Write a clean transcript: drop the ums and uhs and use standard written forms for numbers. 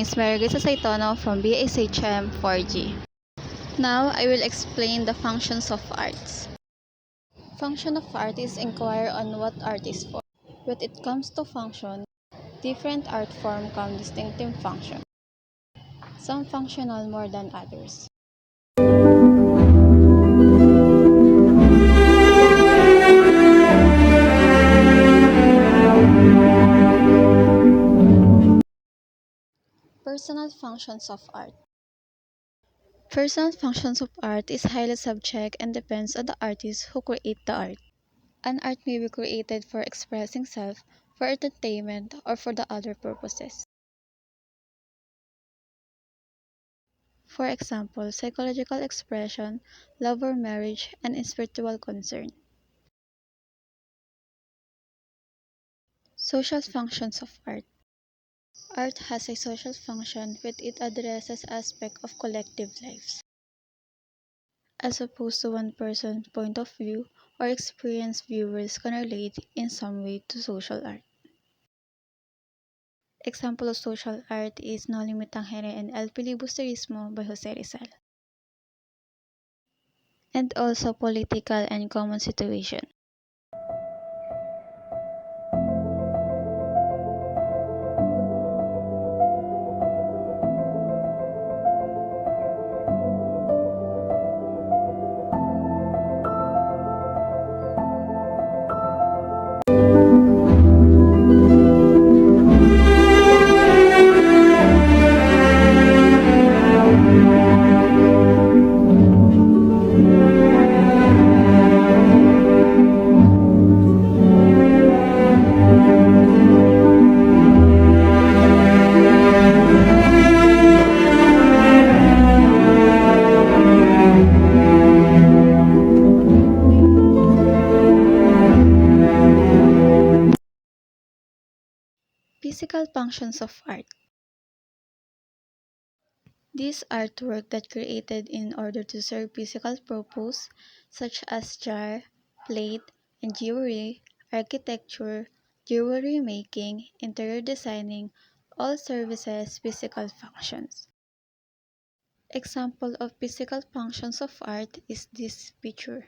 is Mary Grace Saitono from BSHM 4G. Now, I will explain the functions of arts. Function of art is inquire on what art is for. When it comes to function, different art forms come distinctive function. Some functional more than others. Personal functions of art. Personal functions of art is highly subject and depends on the artist who create the art. An art may be created for expressing self, for entertainment, or for the other purposes. For example, psychological expression, love or marriage, and spiritual concern. Social functions of art. Art has a social function when it addresses aspects of collective lives, as opposed to one person's point of view or experience. Viewers can relate in some way to social art. Example of social art is No Limitang Here and El Filibusterismo by Jose Rizal. And also political and common situation. Physical functions of art. These artwork that created in order to serve physical purpose, such as jar, plate, and jewelry, architecture, jewelry making, interior designing, all services physical functions. Example of physical functions of art is this picture.